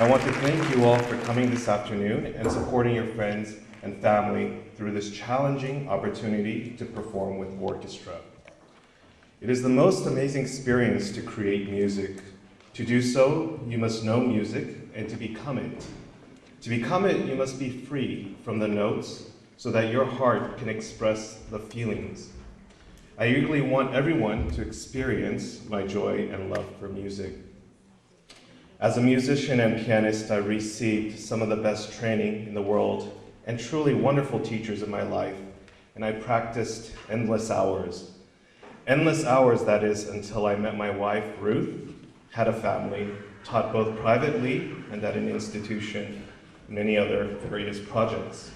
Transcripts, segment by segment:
I want to thank you all for coming this afternoon and supporting your friends and family through this challenging opportunity to perform with orchestra. It is the most amazing experience to create music. To do so, you must know music and to become it. To become it, you must be free from the notes so that your heart can express the feelings. I eagerly want everyone to experience my joy and love for music. As a musician and pianist, I received some of the best training in the world and truly wonderful teachers in my life, and I practiced endless hours. Endless hours, that is, until I met my wife, Ruth, had a family, taught both privately and at an institution, and many other various projects.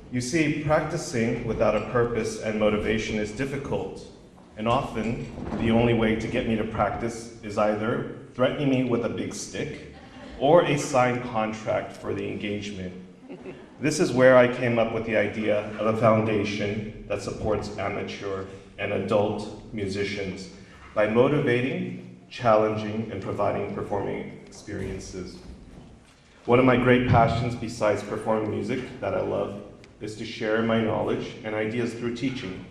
You see, practicing without a purpose and motivation is difficult, and often the only way to get me to practice is either threatening me with a big stick or a signed contract for the engagement. This is where I came up with the idea of a foundation that supports amateur and adult musicians by motivating, challenging, and providing performing experiences. One of my great passions besides performing music that I love is to share my knowledge and ideas through teaching.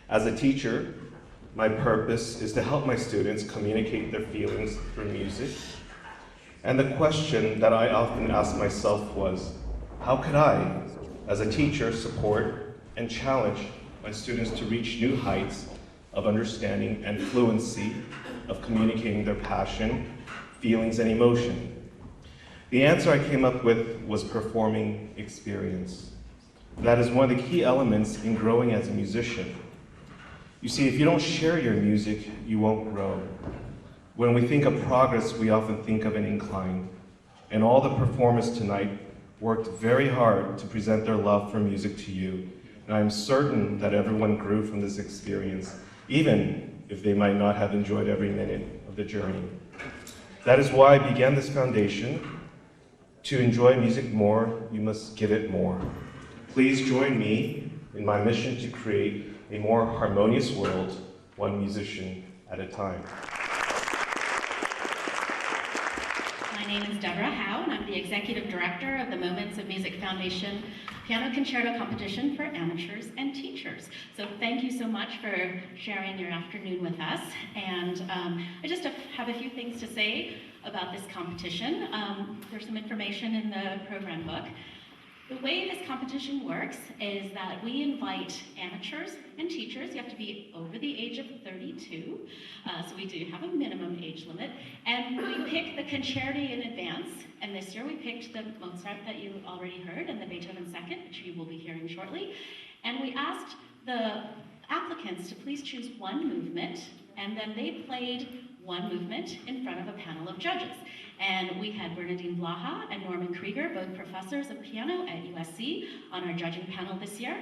As a teacher, my purpose is to help my students communicate their feelings through music. And the question that I often asked myself was, how could I, as a teacher, support and challenge my students to reach new heights of understanding and fluency of communicating their passion, feelings, and emotion? The answer I came up with was performing experience. That is one of the key elements in growing as a musician. You see, if you don't share your music, you won't grow. When we think of progress, we often think of an incline. And all the performers tonight worked very hard to present their love for music to you. And I'm certain that everyone grew from this experience, even if they might not have enjoyed every minute of the journey. That is why I began this foundation. To enjoy music more, you must give it more. Please join me in my mission to create a more harmonious world, one musician at a time. My name is Deborah Howe, and I'm the Executive Director of the Moments of Music Foundation Piano Concerto Competition for Amateurs and Teachers. So thank you so much for sharing your afternoon with us. And I just have a few things to say about this competition. There's some information in the program book. The way this competition works is that we invite amateurs and teachers. You have to be over the age of 32, so we do have a minimum age limit. And we pick the concerti in advance, and this year we picked the Mozart that you already heard and the Beethoven Second, which you will be hearing shortly. And we asked the applicants to please choose one movement, and then they played one movement in front of a panel of judges. And we had Bernadine Blaha and Norman Krieger, both professors of piano at USC, on our judging panel this year,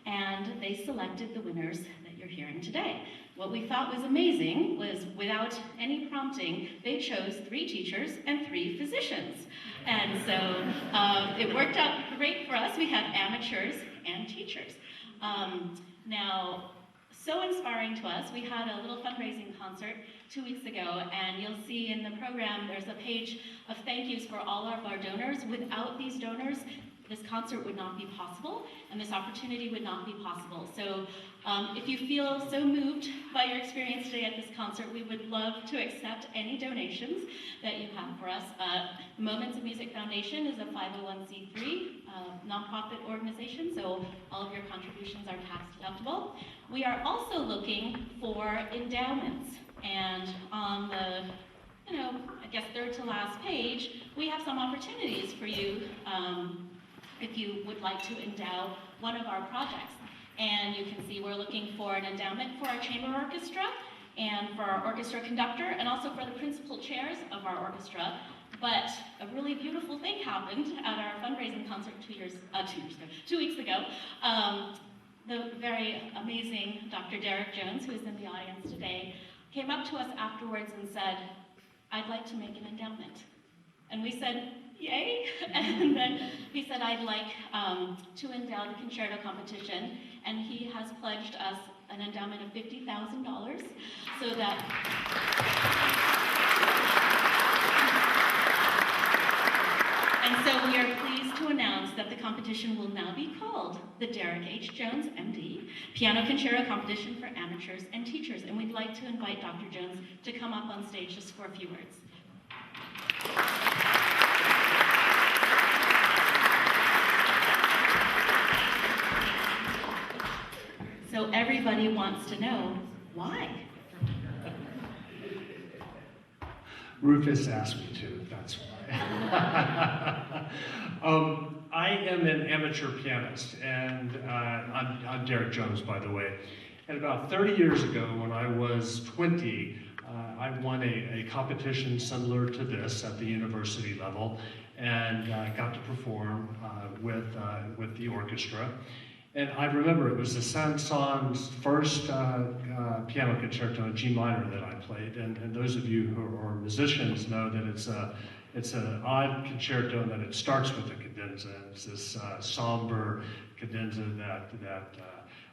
and they selected the winners that you're hearing today. What we thought was amazing was, without any prompting, they chose 3 teachers and 3 physicians. And so it worked out great for us. We had amateurs and teachers. Now, so inspiring to us, we had a little fundraising concert 2 weeks ago, and you'll see in the program there's a page of thank yous for all of our donors. Without these donors, this concert would not be possible, and this opportunity would not be possible. So if you feel so moved by your experience today at this concert, we would love to accept any donations that you have for us. The Moments of Music Foundation is a 501c3 nonprofit organization, so all of your contributions are tax deductible. We are also looking for endowments, and on the, I guess 3rd to last page, we have some opportunities for you if you would like to endow one of our projects. And you can see we're looking for an endowment for our chamber orchestra and for our orchestra conductor, and also for the principal chairs of our orchestra. But a really beautiful thing happened at our fundraising concert 2 weeks ago. The very amazing Dr. Derek Jones, who is in the audience today, came up to us afterwards and said, "I'd like to make an endowment." And we said, "Yay!" And then he said, "I'd like to endow the concerto competition," and he has pledged us an endowment of $50,000 so that And so we are pleased to announce that the competition will now be called the Derek H. Jones, MD, Piano Concerto Competition for Amateurs and Teachers. And we'd like to invite Dr. Jones to come up on stage just for a few words. So everybody wants to know why. Rufus asked me to, that's why. I am an amateur pianist, and I'm Derek Jones, by the way. And about 30 years ago, when I was 20, I won a competition similar to this at the university level, and got to perform with the orchestra. And I remember it was the Saint-Saëns' first piano concerto in G minor that I played. And those of you who are musicians know that it's an odd concerto and that it starts with a cadenza. It's this somber cadenza that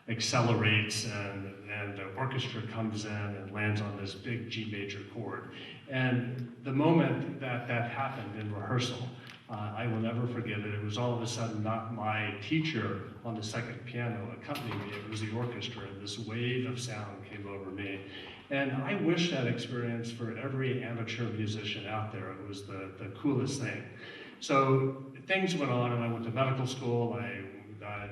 accelerates, and the orchestra comes in and lands on this big G major chord. And the moment that happened in rehearsal, I will never forget it. It was all of a sudden not my teacher on the second piano accompanying me, it was the orchestra, and this wave of sound came over me. And I wish that experience for every amateur musician out there. It was the coolest thing. So things went on, and I went to medical school, I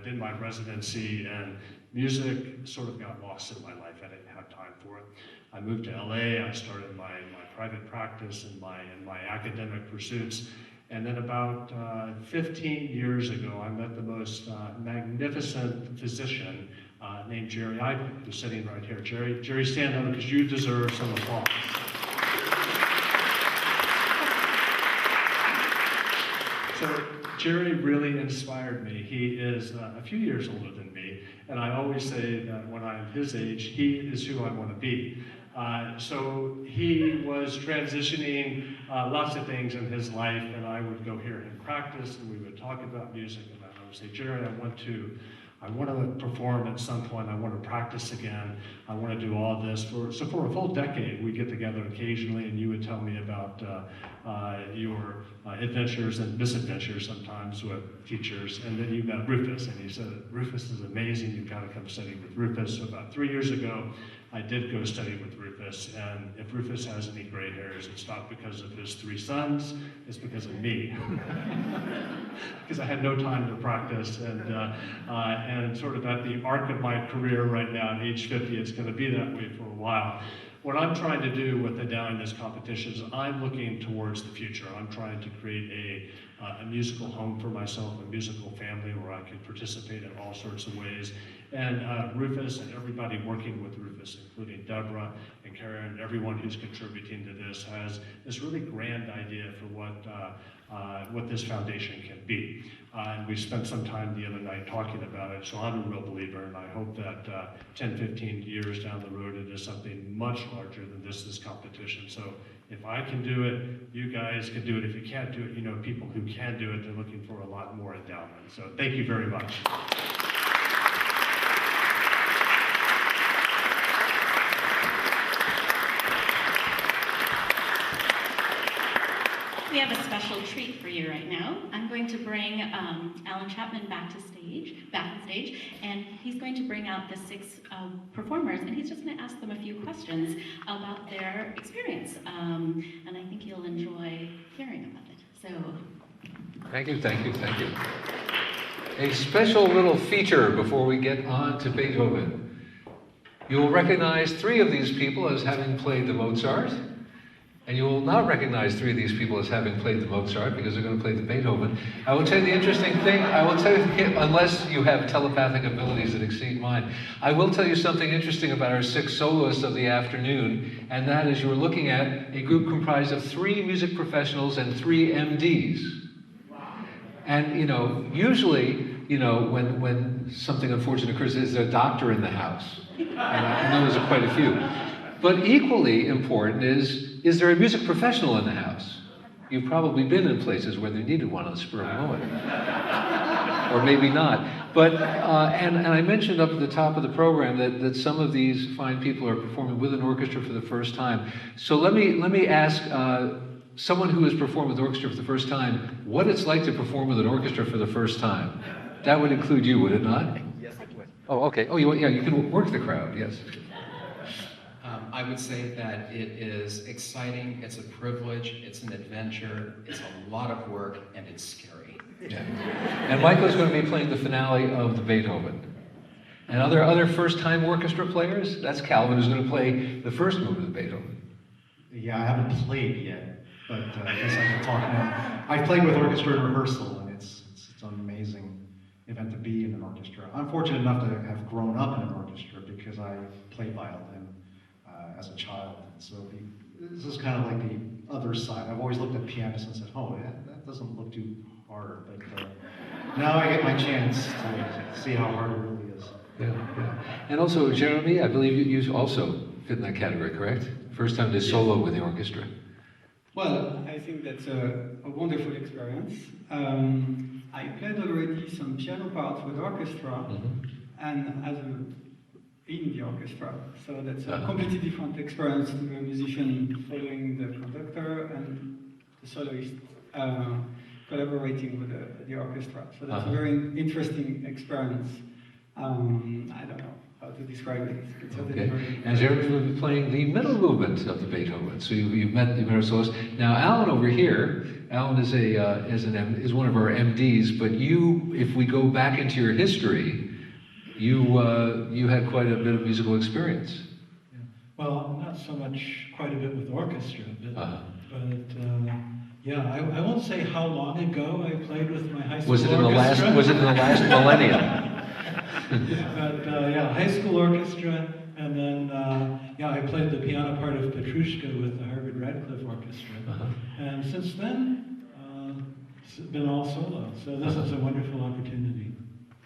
did my residency, and music sort of got lost in my life. I didn't have time for it. I moved to LA, I started my private practice and my academic pursuits. And then about 15 years ago, I met the most magnificent physician named Jerry Eidman, who's sitting right here. Jerry, stand up because you deserve some applause. So Jerry really inspired me. He is a few years older than me, and I always say that when I'm his age, he is who I want to be. So he was transitioning lots of things in his life, and I would go hear him practice, and we would talk about music, and I would say, Jerry, I want to perform at some point. I want to practice again. I want to do all this. So for a full decade, we'd get together occasionally, and you would tell me about your adventures and misadventures sometimes with teachers. And then you met Rufus, and he said, Rufus is amazing. You've got to come study with Rufus. So about 3 years ago, I did go study with Rufus, and if Rufus has any gray hairs, it's not because of his 3 sons, it's because of me. Because I had no time to practice, and sort of at the arc of my career right now at age 50, it's going to be that way for a while. What I'm trying to do with endowing this competition is I'm looking towards the future. I'm trying to create a musical home for myself, a musical family where I can participate in all sorts of ways. And Rufus and everybody working with Rufus, including Deborah and Karen, everyone who's contributing to this, has this really grand idea for what this foundation can be. And we spent some time the other night talking about it, so I'm a real believer, and I hope that 10, 15 years down the road, it is something much larger than this competition. So if I can do it, you guys can do it. If you can't do it, you know people who can do it. They're looking for a lot more endowment. So thank you very much. We have a special treat for you right now. I'm going to bring Alan Chapman back on stage, and he's going to bring out the 6 performers, and he's just going to ask them a few questions about their experience, and I think you'll enjoy hearing about it. So, thank you. A special little feature before we get on to Beethoven. You will recognize 3 of these people as having played the Mozart. And you will not recognize 3 of these people as having played the Mozart because they're going to play the Beethoven. I will tell you the interesting thing, unless you have telepathic abilities that exceed mine, I will tell you something interesting about our 6 soloists of the afternoon, and that is you're looking at a group comprised of 3 music professionals and 3 MDs. And, usually, when something unfortunate occurs, there's a doctor in the house. And I know there's quite a few. But equally important is there a music professional in the house? You've probably been in places where they needed one on the spur of the moment. Or maybe not. But, and I mentioned up at the top of the program that some of these fine people are performing with an orchestra for the first time. So let me ask someone who has performed with the orchestra for the first time, what it's like to perform with an orchestra for the first time. That would include you, would it not? Yes, it would. Oh, okay. Oh, yeah, you can work the crowd, yes. I would say that it is exciting, it's a privilege, it's an adventure, it's a lot of work, and it's scary. Yeah. And Michael's going to be playing the finale of the Beethoven. And other first-time orchestra players? That's Calvin, who's going to play the first movement of Beethoven. Yeah, I haven't played yet, but I guess I can talk now. I played with orchestra in rehearsal, and it's an amazing event to be in an orchestra. I'm fortunate enough to have grown up in an orchestra because I played violin as a child, and so this is kind of like the other side. I've always looked at pianists and said, oh, that doesn't look too hard, but now I get my chance to see how hard it really is. Yeah, yeah. And also, Jeremy, I believe you also fit in that category, correct? First time to solo with the orchestra. Well, I think that's a wonderful experience. I played already some piano parts with orchestra and in the orchestra. So that's a completely different experience to be a musician following the conductor and the soloist collaborating with the orchestra. So that's a very interesting experience. I don't know how to describe it. It's Okay. And Jeremy will be playing the middle movement of the Beethoven. So you've met our soloist. Now, Alan over here, Alan is one of our MDs. But you, if we go back into your history, you had quite a bit of musical experience. Yeah. Well, not so much, quite a bit with orchestra, but yeah, I won't say how long ago I played with my high school orchestra. Was it in the last millennium? But yeah, high school orchestra, and then yeah, I played the piano part of Petrushka with the Harvard Radcliffe Orchestra. And since then, it's been all solo. So this is a wonderful opportunity.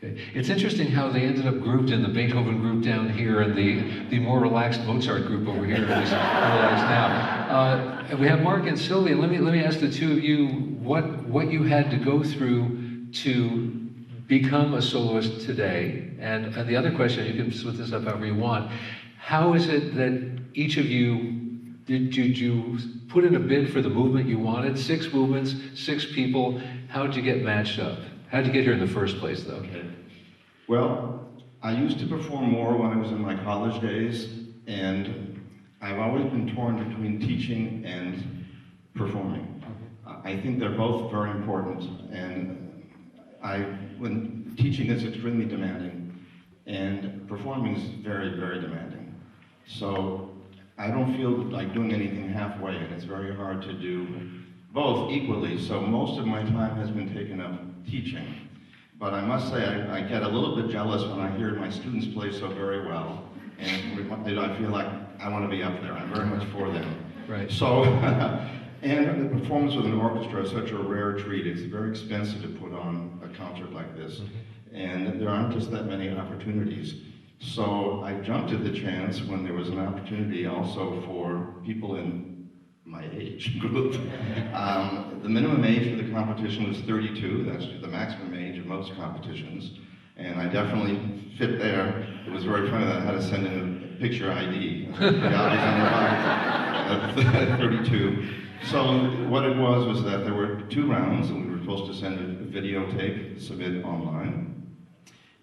Okay. It's interesting how they ended up grouped in the Beethoven group down here and the more relaxed Mozart group over here, at least relaxed now. And we have Mark and Sylvia. Let me ask the two of you what you had to go through to become a soloist today. And the other question, you can split this up however you want. How is it that each of you, did you put in a bid for the movement you wanted? 6 movements, 6 people. How did you get matched up? How did you get here in the first place, though? Okay. Well, I used to perform more when I was in my college days, and I've always been torn between teaching and performing. I think they're both very important, and when teaching is extremely demanding, and performing is very, very demanding. So I don't feel like doing anything halfway, and it's very hard to do both equally. So most of my time has been taken up teaching. But I must say, I get a little bit jealous when I hear my students play so very well, and I feel like I want to be up there. I'm very much for them. Right. So, and the performance with an orchestra is such a rare treat. It's very expensive to put on a concert like this, and there aren't just that many opportunities. So I jumped at the chance when there was an opportunity also for people in my age group. The minimum age for the competition was 32. That's the maximum age of most competitions. And I definitely fit there. It was very funny that I had to send in a picture ID. The obvious on the right at 32. So what it was that there were 2 rounds, and we were supposed to send a videotape, submit online.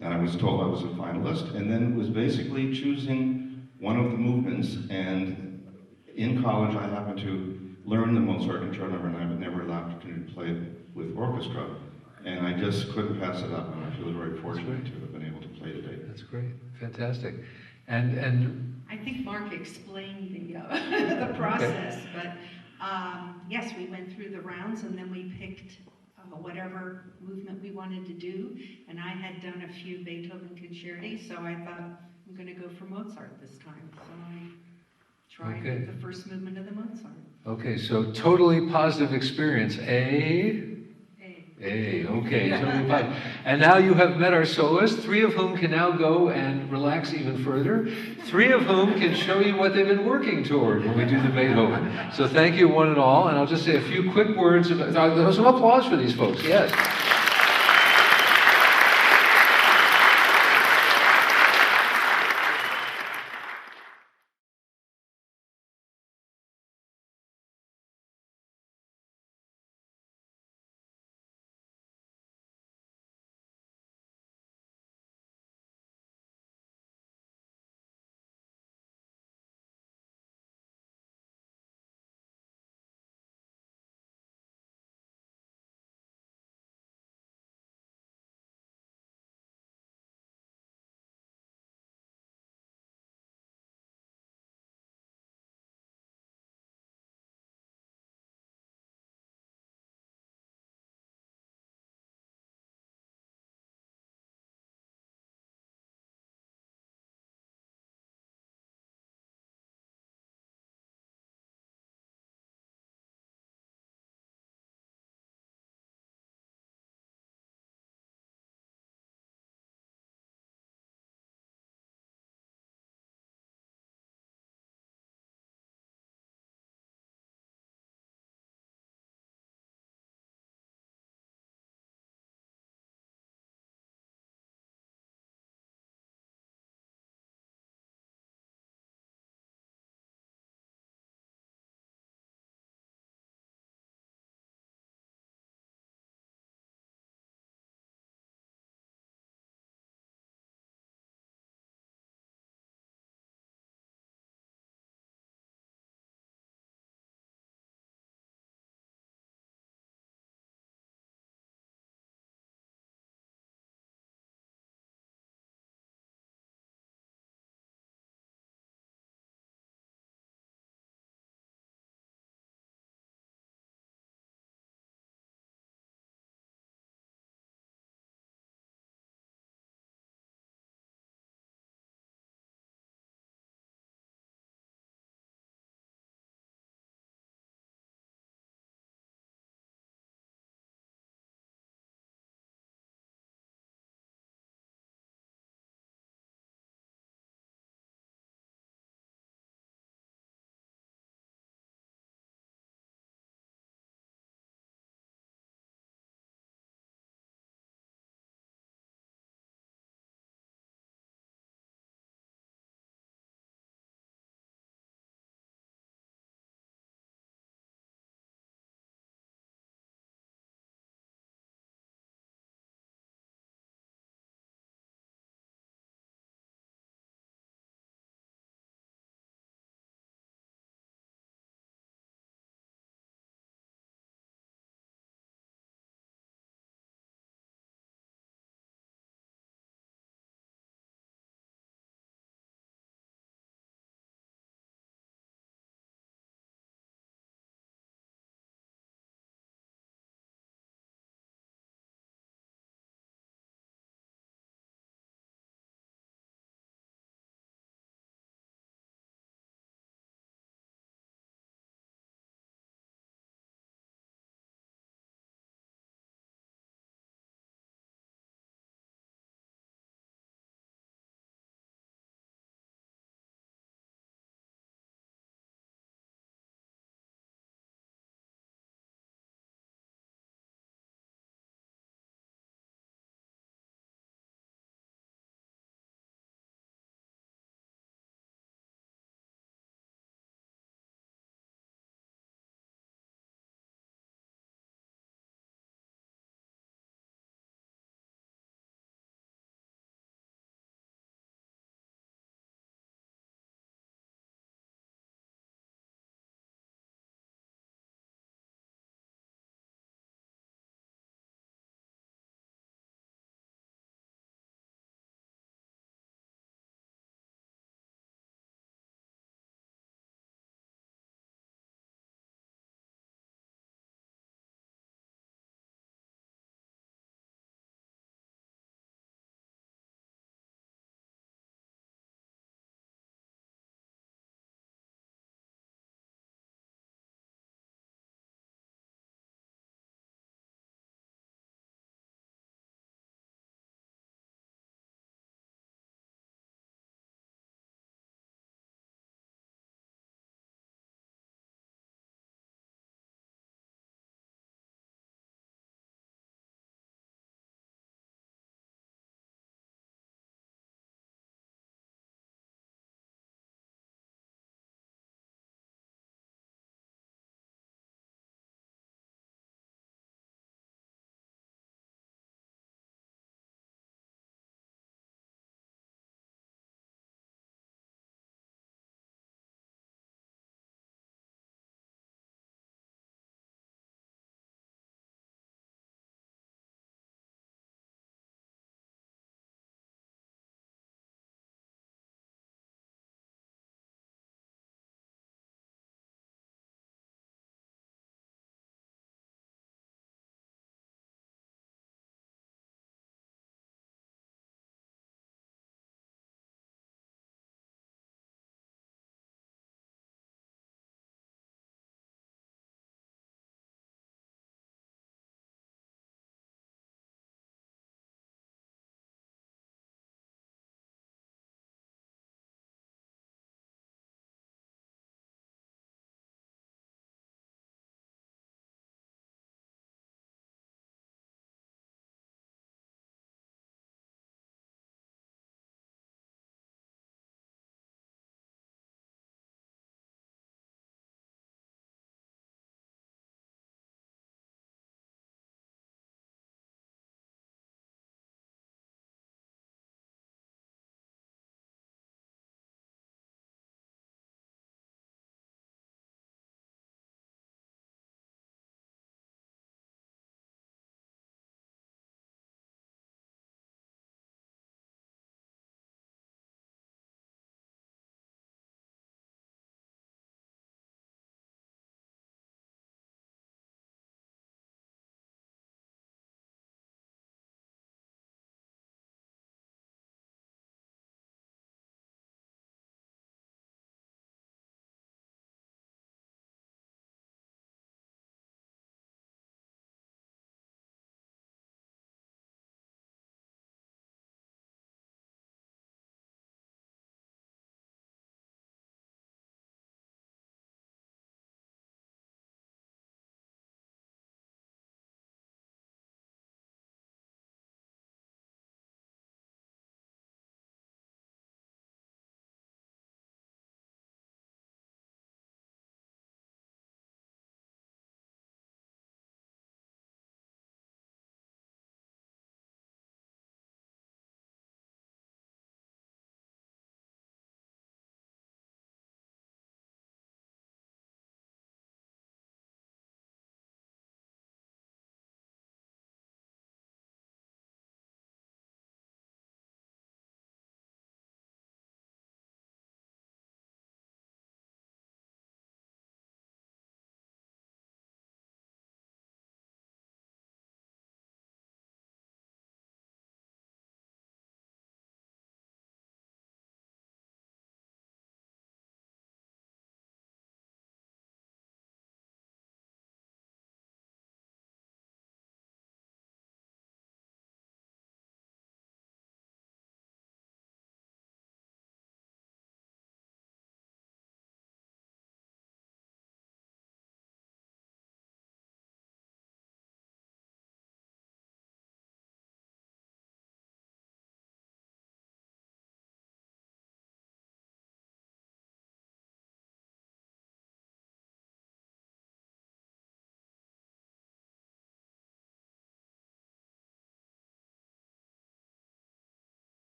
And I was told I was a finalist. And then it was basically choosing one of the movements. And in college, I happened to learn the Mozart concerto, and I never had the opportunity to play with orchestra. And I just couldn't pass it up, and I feel very fortunate to have been able to play today. That's great. Fantastic. And I think Mark explained the process, but yes, we went through the rounds, and then we picked whatever movement we wanted to do. And I had done a few Beethoven concerti, so I thought, I'm going to go for Mozart this time. So I tried the first movement of the Mozart. okay, so totally positive experience. A, okay, totally positive. And now you have met our soloists, 3 of whom can now go and relax even further. 3 of whom can show you what they've been working toward when we do the Beethoven. So thank you one and all, and I'll just say a few quick words. Some applause for these folks, yes.